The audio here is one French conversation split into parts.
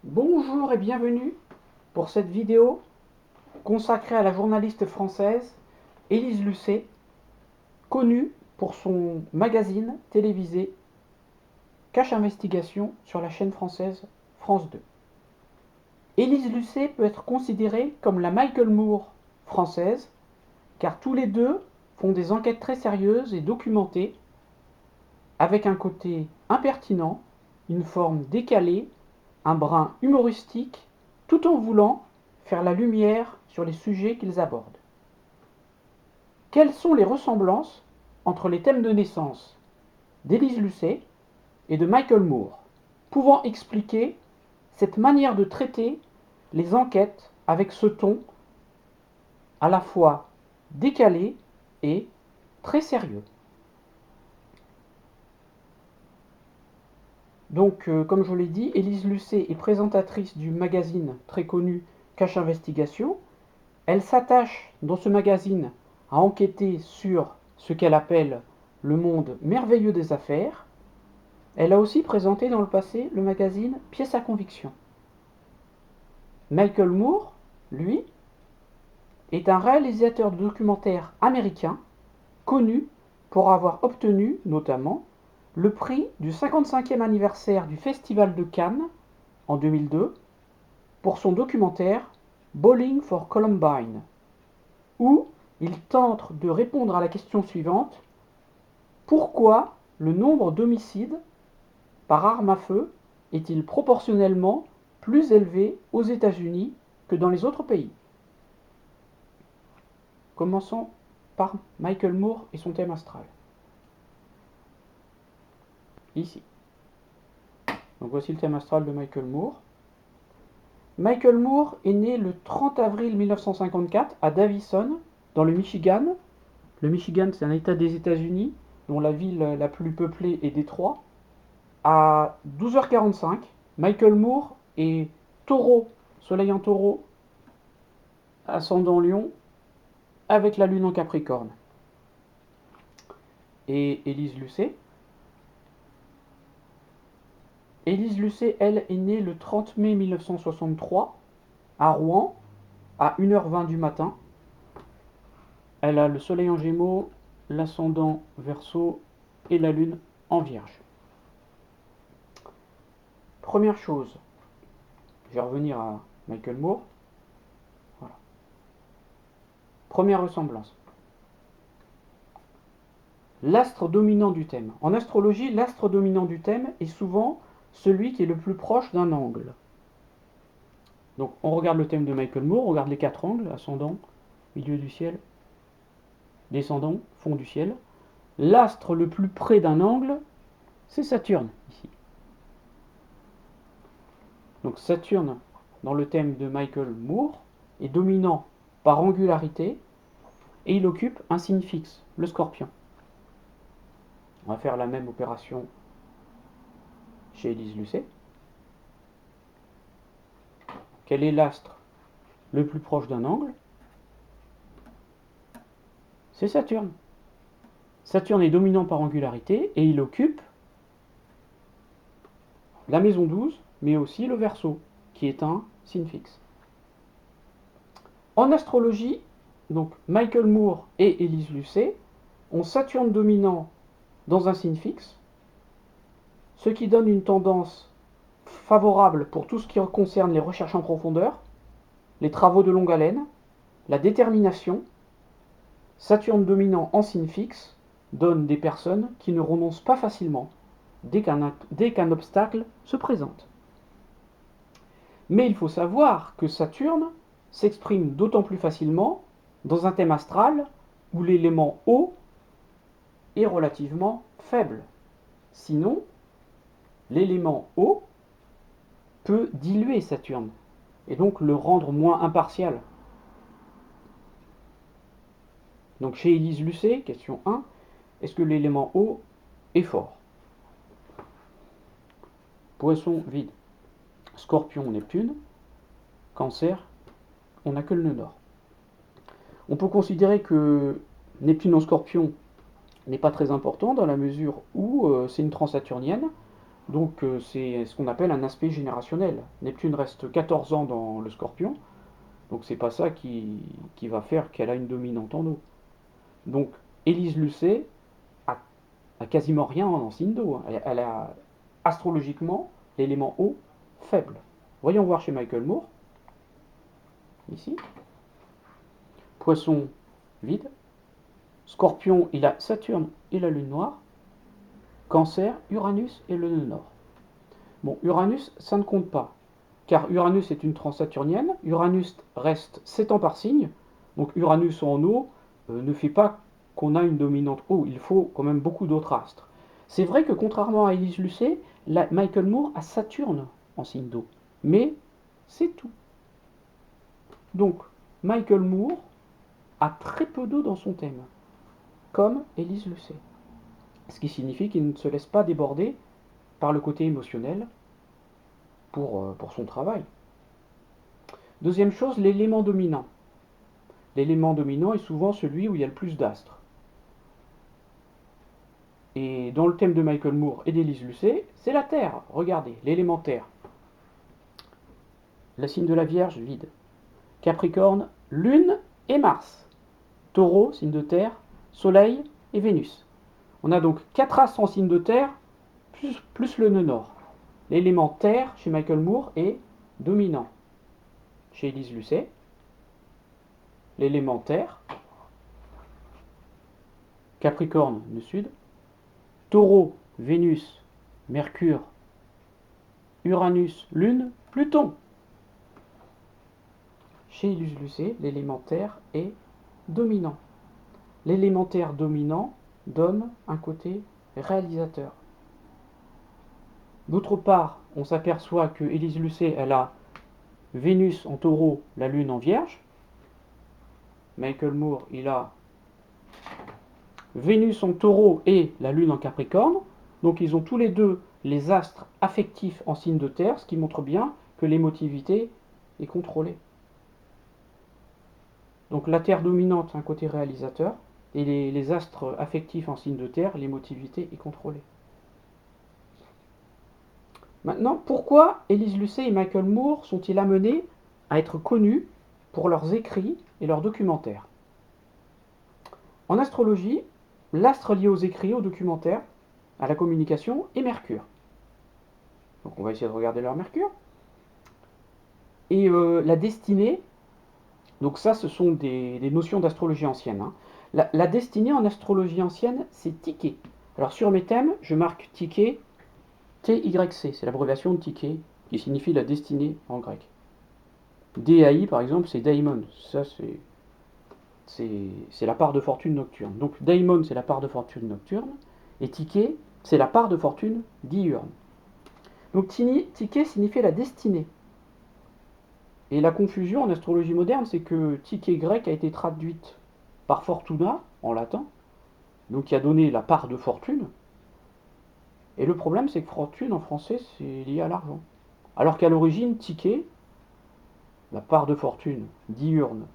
Bonjour et bienvenue pour cette vidéo consacrée à la journaliste française Élise Lucet, connue pour son magazine télévisé Cache Investigation sur la chaîne française France 2. Élise Lucet peut être considérée comme la Michael Moore française, car tous les deux font des enquêtes très sérieuses et documentées, avec un côté impertinent, une forme décalée, un brin humoristique, tout en voulant faire la lumière sur les sujets qu'ils abordent. Quelles sont les ressemblances entre les thèmes de naissance d'Élise Lucet et de Michael Moore, pouvant expliquer cette manière de traiter les enquêtes avec ce ton à la fois décalé et très sérieux. Donc, comme je l'ai dit, Élise Lucet est présentatrice du magazine très connu Cache Investigation. Elle s'attache dans ce magazine à enquêter sur ce qu'elle appelle le monde merveilleux des affaires. Elle a aussi présenté dans le passé le magazine Pièces à conviction. Michael Moore, lui, est un réalisateur de documentaires américain connu pour avoir obtenu notamment le prix du 55e anniversaire du Festival de Cannes en 2002 pour son documentaire Bowling for Columbine, où il tente de répondre à la question suivante: pourquoi le nombre d'homicides par arme à feu est-il proportionnellement plus élevé aux États-Unis que dans les autres pays? Commençons par Michael Moore et son thème astral. Ici. Donc voici le thème astral de Michael Moore. Michael Moore est né le 30 avril 1954 à Davison, dans le Michigan. Le Michigan, c'est un État des États-Unis, dont la ville la plus peuplée est Détroit. À 12h45, Michael Moore est taureau, soleil en taureau, ascendant lion, avec la lune en capricorne. Et Élise Lucet. Élise Lucet, elle, est née le 30 mai 1963 à Rouen, à 1h20 du matin. Elle a le soleil en gémeaux, l'ascendant verseau et la lune en vierge. Première chose, je vais revenir à Michael Moore. Voilà. Première ressemblance. L'astre dominant du thème. En astrologie, l'astre dominant du thème est souvent celui qui est le plus proche d'un angle. Donc on regarde le thème de Michael Moore, on regarde les 4 angles, ascendant, milieu du ciel, descendant, fond du ciel. L'astre le plus près d'un angle, c'est Saturne, ici. Donc Saturne, dans le thème de Michael Moore, est dominant par angularité et il occupe un signe fixe, le Scorpion. On va faire la même opération chez Élise Lucet. Quel est l'astre le plus proche d'un angle? C'est Saturne. Saturne est dominant par angularité et il occupe la maison 12, mais aussi le Verseau, qui est un signe fixe. En astrologie, donc Michael Moore et Élise Lucet ont Saturne dominant dans un signe fixe, ce qui donne une tendance favorable pour tout ce qui concerne les recherches en profondeur, les travaux de longue haleine, la détermination. Saturne dominant en signe fixe donne des personnes qui ne renoncent pas facilement dès qu'un obstacle se présente. Mais il faut savoir que Saturne s'exprime d'autant plus facilement dans un thème astral où l'élément eau est relativement faible. Sinon, l'élément eau peut diluer Saturne et donc le rendre moins impartial. Donc chez Élise Lucet, question 1, est-ce que l'élément eau est fort? Poisson vide. Scorpion, Neptune. Cancer, on n'a que le nœud nord. On peut considérer que Neptune en Scorpion n'est pas très important dans la mesure où c'est une transsaturnienne. Donc c'est ce qu'on appelle un aspect générationnel. Neptune reste 14 ans dans le Scorpion, donc c'est pas ça qui va faire qu'elle a une dominante en eau. Donc Élise Lucet a, a quasiment rien en signe d'eau, hein. Elle a astrologiquement l'élément eau faible. Voyons voir chez Michael Moore, ici. Poisson vide. Scorpion, il a Saturne et la Lune noire. Cancer, Uranus et le nœud nord. Bon, Uranus, ça ne compte pas, car Uranus est une transsaturnienne. Uranus reste 7 ans par signe, donc Uranus en eau ne fait pas qu'on a une dominante eau, il faut quand même beaucoup d'autres astres. C'est vrai que contrairement à Élise Lucet, Michael Moore a Saturne en signe d'eau, mais c'est tout. Donc, Michael Moore a très peu d'eau dans son thème, comme Élise Lucet. Ce qui signifie qu'il ne se laisse pas déborder par le côté émotionnel pour son travail. Deuxième chose, l'élément dominant. L'élément dominant est souvent celui où il y a le plus d'astres. Et dans le thème de Michael Moore et d'Élise Lucet, c'est la Terre. Regardez, l'élément Terre. Le signe de la Vierge, vide. Capricorne, Lune et Mars. Taureau, signe de Terre, Soleil et Vénus. On a donc 4 astres en signe de Terre, plus le nœud nord. L'élément Terre, chez Michael Moore, est dominant. Chez Élise Lucet, l'élément Terre, Capricorne, le sud, Taureau, Vénus, Mercure, Uranus, Lune, Pluton. Chez Élise Lucet, l'élémentaire est dominant. L'élémentaire dominant donne un côté réalisateur. D'autre part, on s'aperçoit que Élise Lucet, elle a Vénus en taureau, la Lune en vierge. Michael Moore, il a Vénus en taureau et la Lune en capricorne. Donc ils ont tous les deux les astres affectifs en signe de terre, ce qui montre bien que l'émotivité est contrôlée. Donc la terre dominante, un côté réalisateur, et les astres affectifs en signe de terre, l'émotivité est contrôlée. Maintenant, pourquoi Élise Lucet et Michael Moore sont-ils amenés à être connus pour leurs écrits et leurs documentaires? En astrologie, l'astre lié aux écrits, aux documentaires, à la communication est Mercure. Donc on va essayer de regarder leur Mercure. Et la destinée, donc ça ce sont des notions d'astrologie ancienne, hein. La destinée en astrologie ancienne, c'est Tyché. Alors sur mes thèmes, je marque Tyché, TYC, c'est l'abréviation de Tyché, qui signifie la destinée en grec. DAI par exemple, c'est Daimon, ça c'est la part de fortune nocturne. Donc Daimon c'est la part de fortune nocturne, et Tyché c'est la part de fortune diurne. Donc Tyché signifie la destinée. Et la confusion en astrologie moderne, c'est que Tyché grec a été traduite par Fortuna en latin, donc qui a donné la part de fortune. Et le problème, c'est que fortune en français, c'est lié à l'argent. Alors qu'à l'origine, Tyché, la part de fortune diurne,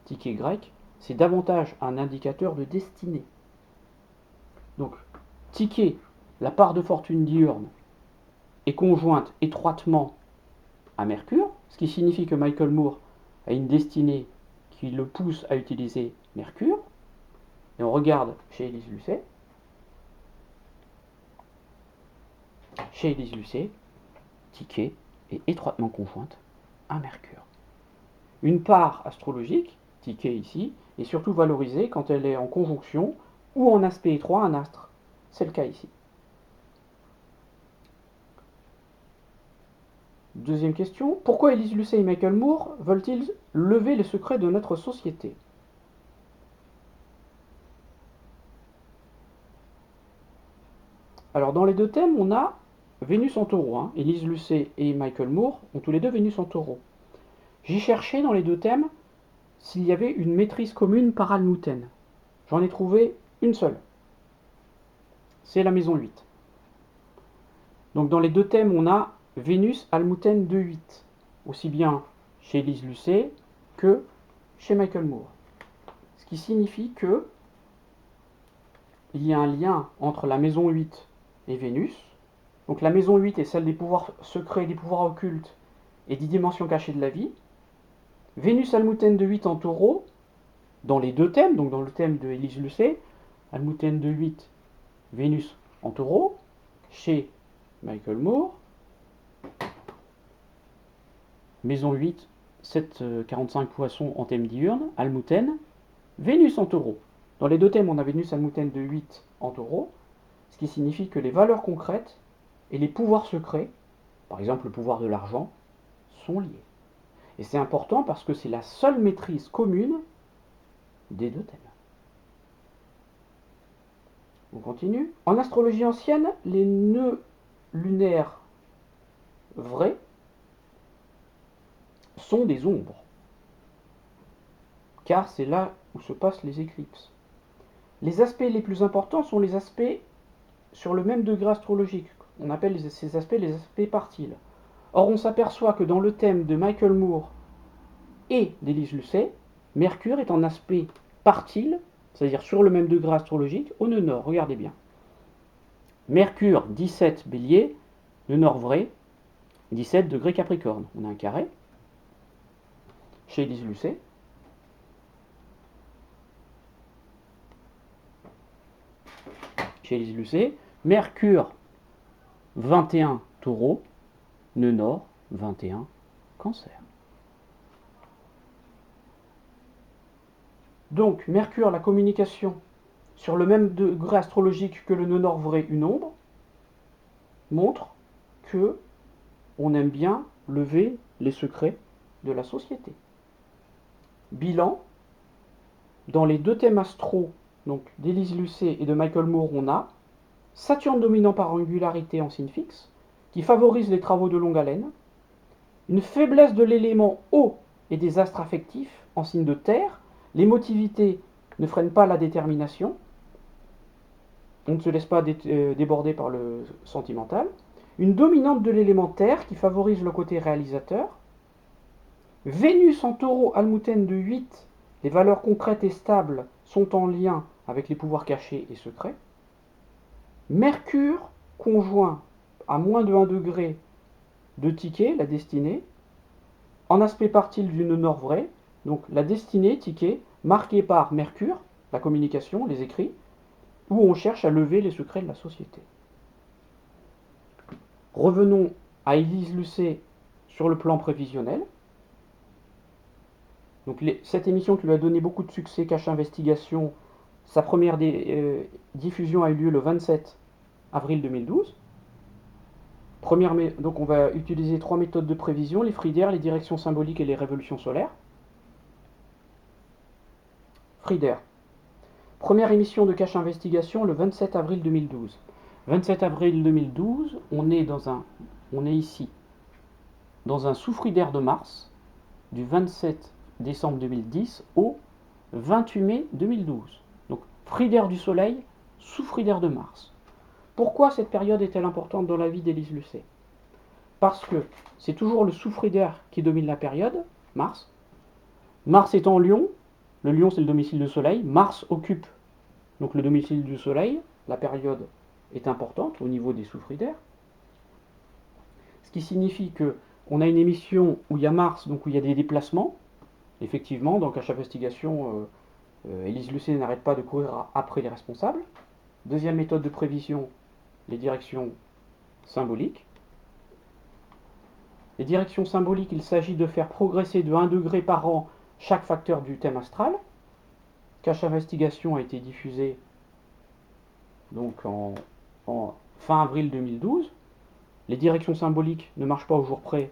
Tyché grec, c'est davantage un indicateur de destinée. Donc, Tyché, la part de fortune diurne, est conjointe étroitement à Mercure, ce qui signifie que Michael Moore a une destinée qui le pousse à utiliser Mercure. Et on regarde chez Élise Lucet. Chez Élise Lucet, Tyché est étroitement conjointe à Mercure. Une part astrologique, Tyché ici, est surtout valorisée quand elle est en conjonction ou en aspect étroit à un astre. C'est le cas ici. Deuxième question, pourquoi Élise Lucet et Michael Moore veulent-ils lever les secrets de notre société? Alors dans les deux thèmes, on a Vénus en taureau, hein. Élise Lucet et Michael Moore ont tous les deux Vénus en taureau. J'ai cherché dans les deux thèmes s'il y avait une maîtrise commune par Almuten. J'en ai trouvé une seule. C'est la maison 8. Donc dans les deux thèmes, on a Vénus Almuten 2,8, aussi bien chez Élise Lucet que chez Michael Moore. Ce qui signifie que il y a un lien entre la maison 8 et Vénus, Donc la maison 8 est celle des pouvoirs secrets, des pouvoirs occultes et des dimensions cachées de la vie. Vénus Almutène de 8 en taureau, dans les deux thèmes, donc dans le thème de Élise Lucet, Almutène de 8, Vénus en taureau, chez Michael Moore. Maison 8, 7,45 poissons en thème diurne, Almutène, Vénus en taureau. Dans les deux thèmes, on a Vénus Almutène de 8 en taureau, ce qui signifie que les valeurs concrètes et les pouvoirs secrets, par exemple le pouvoir de l'argent, sont liés. Et c'est important parce que c'est la seule maîtrise commune des deux thèmes. On continue. En astrologie ancienne, les nœuds lunaires vrais sont des ombres, car c'est là où se passent les éclipses. Les aspects les plus importants sont les aspects sur le même degré astrologique. On appelle ces aspects les aspects partiles. Or, on s'aperçoit que dans le thème de Michael Moore et d'Élise Lucet, Mercure est en aspect partile, c'est-à-dire sur le même degré astrologique, au nœud nord. Regardez bien. Mercure 17 Bélier, nœud nord vrai, 17 degrés Capricorne. On a un carré chez Élise Lucet. Chez Élise Lucet, Mercure 21 Taureau, nœud nord 21 Cancer. Donc, Mercure, la communication, sur le même degré astrologique que le nœud nord vrai, une ombre, montre que on aime bien lever les secrets de la société. Bilan, dans les deux thèmes astro, donc d'Élise Lucet et de Michael Moore, on a Saturne dominant par angularité en signe fixe, qui favorise les travaux de longue haleine, une faiblesse de l'élément eau et des astres affectifs en signe de terre, l'émotivité ne freine pas la détermination, on ne se laisse pas déborder par le sentimental, une dominante de l'élément terre qui favorise le côté réalisateur, Vénus en taureau Almutène de 8, les valeurs concrètes et stables sont en lien avec les pouvoirs cachés et secrets, Mercure conjoint à moins de 1 degré de ticket, la destinée, en aspect partile du nœud nord vrai, donc la destinée, ticket, marquée par Mercure, la communication, les écrits, où on cherche à lever les secrets de la société. Revenons à Élise Lucet sur le plan prévisionnel. Donc cette émission qui lui a donné beaucoup de succès, Cache Investigation, sa première diffusion a eu lieu le 27 avril 2012. Donc on va utiliser 3 méthodes de prévision, les Frieder, les directions symboliques et les révolutions solaires. Frieder. Première émission de Cache Investigation le 27 avril 2012. 27 avril 2012, on est ici, dans un sous-Frieder de Mars, du 27 décembre 2010 au 28 mai 2012. Donc Frieder du Soleil, sous-Frieder de Mars. Pourquoi cette période est-elle importante dans la vie d'Élise Lucet? Parce que c'est toujours le sous-Frieder qui domine la période, Mars. Mars est en Lion, le Lion c'est le domicile du Soleil, Mars occupe donc le domicile du Soleil, la période est importante au niveau des sous-Frieder. Ce qui signifie qu'on a une émission où il y a Mars, donc où il y a des déplacements. Effectivement, dans Cache Investigation, Élise Lucet n'arrête pas de courir après les responsables. Deuxième méthode de prévision, les directions symboliques. Les directions symboliques, il s'agit de faire progresser de 1 degré par an chaque facteur du thème astral. Cache Investigation a été diffusé donc en fin avril 2012. Les directions symboliques ne marchent pas au jour près.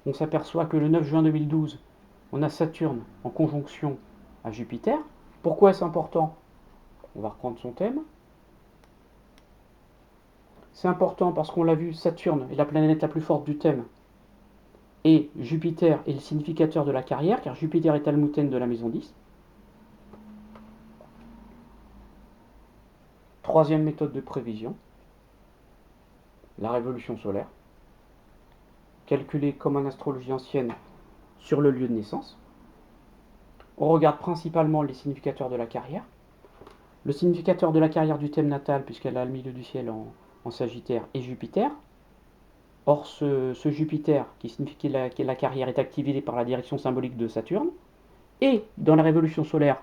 On s'aperçoit que le 9 juin 2012, on a Saturne en conjonction à Jupiter. Pourquoi est-ce important? On va reprendre son thème. C'est important parce qu'on l'a vu, Saturne est la planète la plus forte du thème. Et Jupiter est le significateur de la carrière, car Jupiter est Almutène de la maison 10. Troisième méthode de prévision, la révolution solaire, calculée comme en astrologie ancienne sur le lieu de naissance. On regarde principalement les significateurs de la carrière. Le significateur de la carrière du thème natal, puisqu'elle a le milieu du ciel en Sagittaire, est Jupiter. Or, ce Jupiter, qui signifie que la carrière est activée par la direction symbolique de Saturne, et dans la révolution solaire,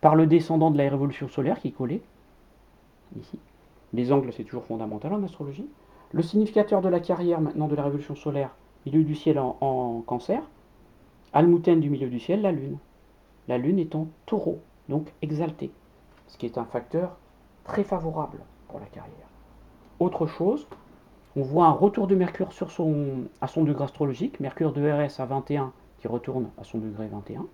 par le descendant de la révolution solaire qui est collé, ici. Les angles, c'est toujours fondamental en astrologie. Le significateur de la carrière, maintenant, de la révolution solaire, milieu du ciel en Cancer. Almouthène du milieu du ciel, la Lune. La Lune est en Taureau, donc exaltée, ce qui est un facteur très favorable pour la carrière. Autre chose, on voit un retour de Mercure à son degré astrologique, Mercure de RS à 21 qui retourne à son degré 21.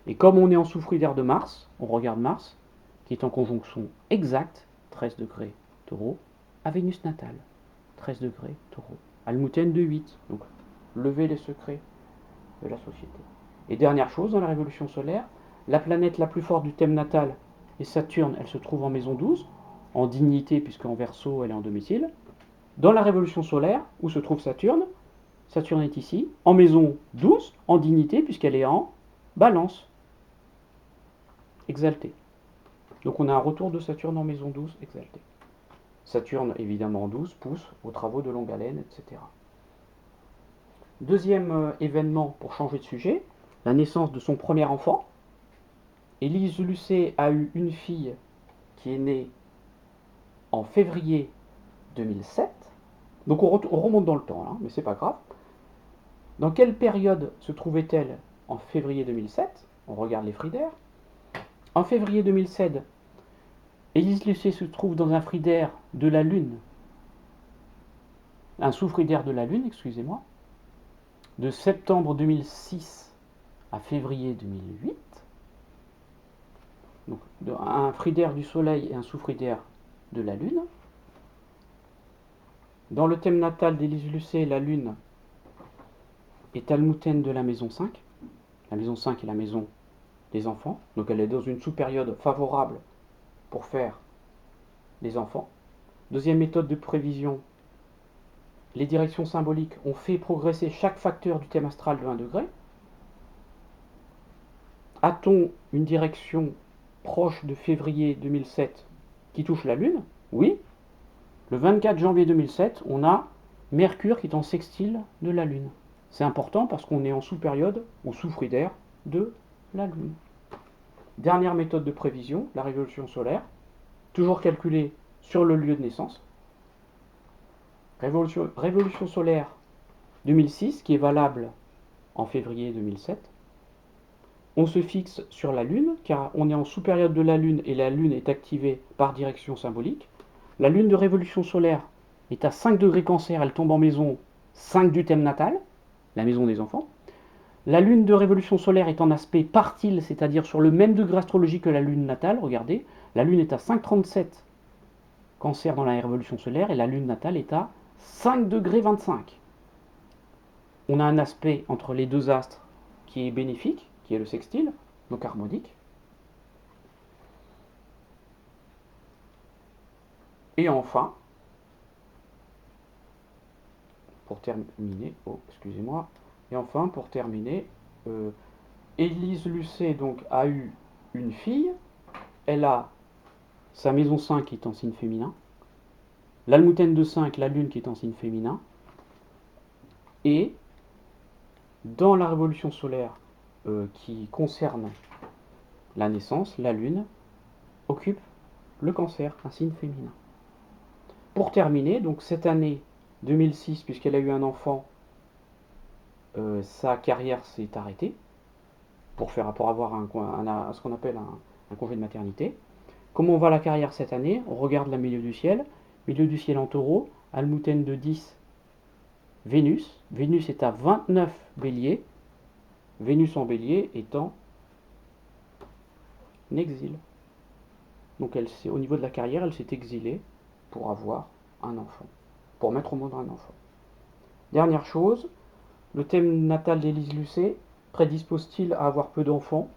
Et comme on est en soufridaire de Mars, on regarde Mars, qui est en conjonction exacte, 13 degrés Taureau, à Vénus natale, 13 degrés Taureau. Almouthène de 8, donc lever les secrets de la société. Et dernière chose, dans la révolution solaire, la planète la plus forte du thème natal est Saturne, elle se trouve en maison 12, en dignité puisqu'en Verseau elle est en domicile. Dans la révolution solaire, où se trouve Saturne, Saturne est ici, en maison 12, en dignité puisqu'elle est en Balance, exaltée. Donc on a un retour de Saturne en maison 12, exaltée. Saturne, évidemment en 12, pousse aux travaux de longue haleine, etc. Deuxième événement pour changer de sujet, la naissance de son premier enfant. Élise Lucet a eu une fille qui est née en février 2007. Donc on remonte dans le temps, hein, mais c'est pas grave. Dans quelle période se trouvait-elle en février 2007? On regarde les fridaires. En février 2007, Élise Lucet se trouve dans un fridaire de la Lune, un sous-fridaire de la Lune, excusez-moi, de septembre 2006 à février 2008. Donc un fridaire du Soleil et un sous-fridaire de la Lune. Dans le thème natal d'Élise Lucet, la Lune est almouthène de la maison 5. La maison 5 est la maison des enfants. Donc elle est dans une sous-période favorable pour faire des enfants. Deuxième méthode de prévision, les directions symboliques ont fait progresser chaque facteur du thème astral de 1 degré. A-t-on une direction proche de février 2007 qui touche la Lune? Oui. Le 24 janvier 2007, on a Mercure qui est en sextile de la Lune. C'est important parce qu'on est en sous-période ou sous-fridaire de la Lune. Dernière méthode de prévision, la révolution solaire, toujours calculée sur le lieu de naissance. Révolution solaire 2006 qui est valable en février 2007. On se fixe sur la Lune car on est en sous-période de la Lune et la Lune est activée par direction symbolique. La Lune de révolution solaire est à 5 degrés Cancer, elle tombe en maison 5 du thème natal, la maison des enfants. La Lune de révolution solaire est en aspect partile, c'est-à-dire sur le même degré astrologique que la Lune natale. Regardez, la Lune est à 5,37 Cancer dans la révolution solaire et la Lune natale est à 5 degrés 25. On a un aspect entre les deux astres qui est bénéfique, qui est le sextile, donc harmonique. Et enfin, pour terminer, Élise Lucet donc a eu une fille, elle a sa maison 5 qui est en signe féminin, l'almouthène de 5, la lune qui est en signe féminin, et dans la révolution solaire qui concerne la naissance, la lune occupe le cancer, un signe féminin. Pour terminer, donc cette année 2006, puisqu'elle a eu un enfant, sa carrière s'est arrêtée pour avoir ce qu'on appelle un congé de maternité. Comment va la carrière cette année? On regarde le milieu du ciel en taureau, almouthène de 10, Vénus. Vénus est à 29 bélier, Vénus en bélier étant en exil. Donc au niveau de la carrière, elle s'est exilée pour avoir un enfant, pour mettre au monde un enfant. Dernière chose, le thème natal d'Élise Lucet prédispose-t-il à avoir peu d'enfants?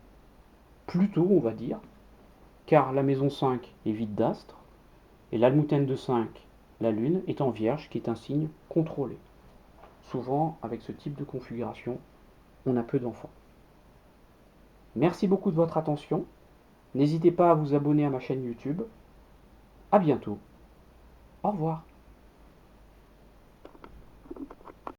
Plutôt, on va dire, car la maison 5 est vide d'astres, et l'almouthène de 5, la lune, est en vierge, qui est un signe contrôlé. Souvent, avec ce type de configuration, on a peu d'enfants. Merci beaucoup de votre attention. N'hésitez pas à vous abonner à ma chaîne YouTube. À bientôt. Au revoir.